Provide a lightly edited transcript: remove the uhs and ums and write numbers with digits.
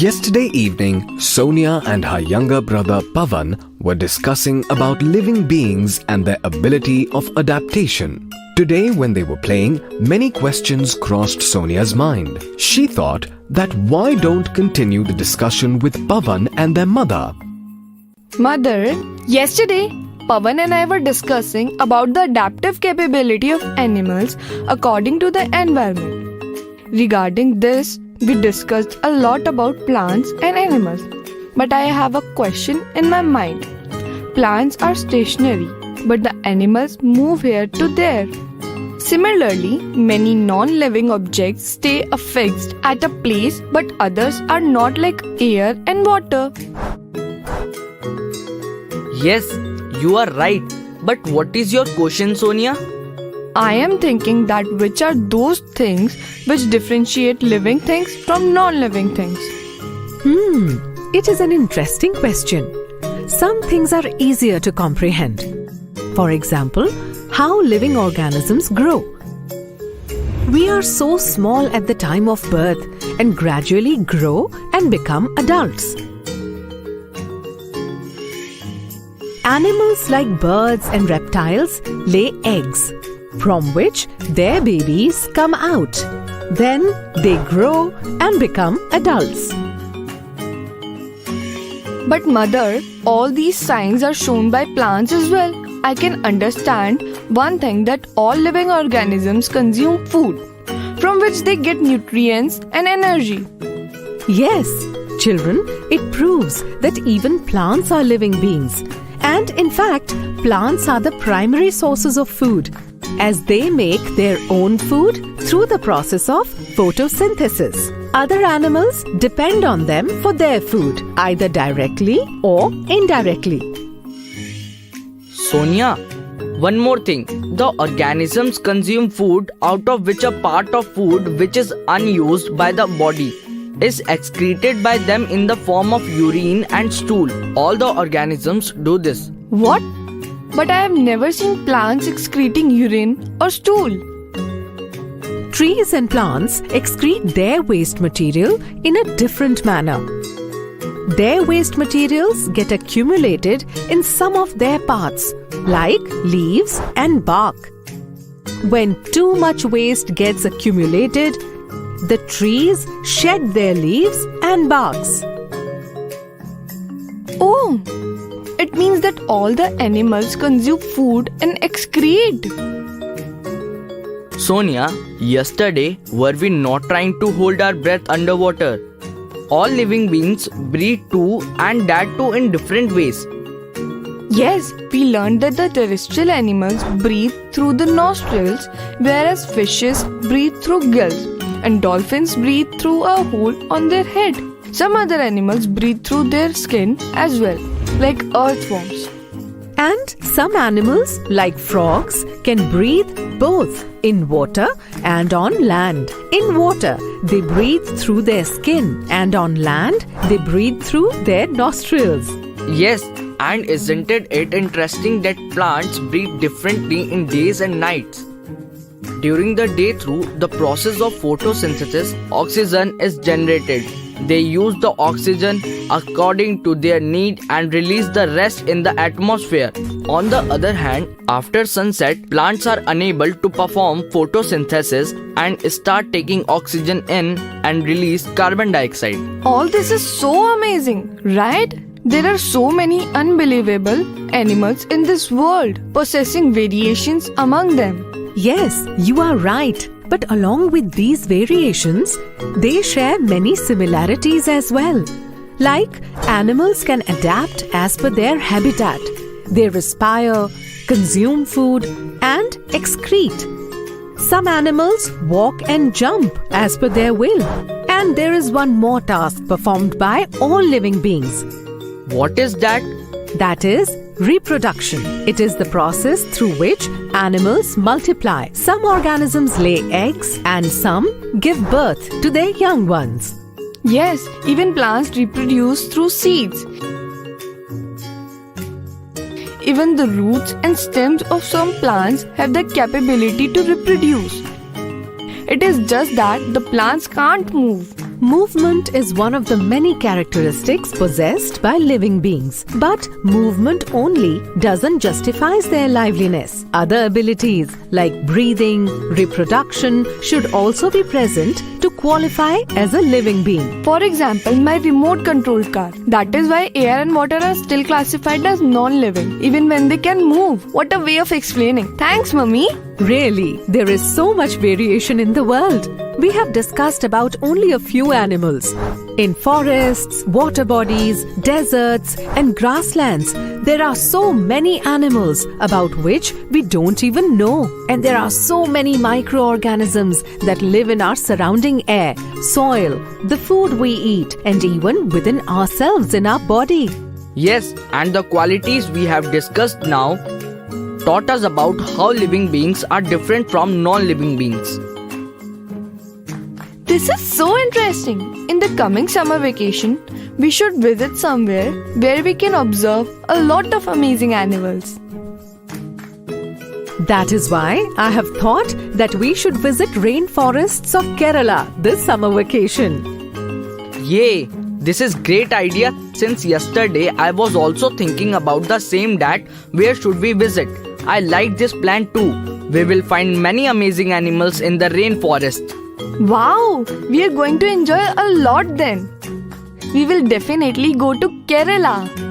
Yesterday evening, Sonia and her younger brother Pavan were discussing about living beings and their ability of adaptation. Today, when they were playing, many questions crossed Sonia's mind. She thought that why don't continue the discussion with Pavan and their mother? Mother, yesterday Pavan and I were discussing about the adaptive capability of animals according to the environment. Regarding this, we discussed a lot about plants and animals. But I have a question in my mind. Plants are stationary, but the animals move here to there. Similarly, many non-living objects stay affixed at a place, but others are not, like air and water. Yes, you are right. But what is your question, Sonia? I am thinking that which are those things which differentiate living things from non-living things. It is an interesting question. Some things are easier to comprehend. For example, how living organisms grow. We are so small at the time of birth and gradually grow and become adults. Animals like birds and reptiles lay eggs, from which their babies come out. Then they grow and become adults. But mother, all these signs are shown by plants as well. I can understand one thing, that all living organisms consume food, from which they get nutrients and energy. Yes, children, it proves that even plants are living beings. And in fact, plants are the primary sources of food, as they make their own food through the process of photosynthesis. Other animals depend on them for their food, either directly or indirectly. Sonia, one more thing. The organisms consume food, out of which a part of food which is unused by the body is excreted by them in the form of urine and stool. All the organisms do this. What? But I have never seen plants excreting urine or stool. Trees and plants excrete their waste material in a different manner. Their waste materials get accumulated in some of their parts, like leaves and bark. When too much waste gets accumulated, the trees shed their leaves and barks. Oh, it means that all the animals consume food and excrete. Sonia, yesterday were we not trying to hold our breath underwater? All living beings breathe too, and that too in different ways. Yes, we learned that the terrestrial animals breathe through the nostrils, whereas fishes breathe through gills, and dolphins breathe through a hole on their head. Some other animals breathe through their skin as well, like earthworms. And some animals, like frogs, can breathe both in water and on land. In water, they breathe through their skin, and on land, they breathe through their nostrils. Yes, and isn't it interesting that plants breathe differently in days and nights? During the day, through the process of photosynthesis, oxygen is generated. They use the oxygen according to their need and release the rest in the atmosphere. On the other hand, after sunset, plants are unable to perform photosynthesis and start taking oxygen in and release carbon dioxide. All this is so amazing, right? There are so many unbelievable animals in this world, possessing variations among them. Yes, you are right. But along with these variations, they share many similarities as well. Like, animals can adapt as per their habitat. They respire, consume food, and excrete. Some animals walk and jump as per their will. And there is one more task performed by all living beings. What is that? That is reproduction. It is the process through which animals multiply. Some organisms lay eggs and some give birth to their young ones. Yes, even plants reproduce through seeds. Even the roots and stems of some plants have the capability to reproduce. It is just that the plants can't move. Movement is one of the many characteristics possessed by living beings. But movement only doesn't justify their liveliness. Other abilities like breathing, reproduction should also be present to qualify as a living being. For example, my remote controlled car. That is why air and water are still classified as non-living, even when they can move. What a way of explaining. Thanks, Mummy. Really, there is so much variation in the world. We have discussed about only a few animals. In forests, water bodies, deserts, and grasslands, there are so many animals about which we don't even know. And there are so many microorganisms that live in our surrounding air, soil, the food we eat, and even within ourselves in our body. Yes, and the qualities we have discussed now taught us about how living beings are different from non-living beings. This is so interesting. In the coming summer vacation, we should visit somewhere where we can observe a lot of amazing animals. That is why I have thought that we should visit rainforests of Kerala this summer vacation. Yay! This is great idea. Since yesterday I was also thinking about the same, that where should we visit. I like this plan too. We will find many amazing animals in the rainforest. Wow, we are going to enjoy a lot then. We will definitely go to Kerala.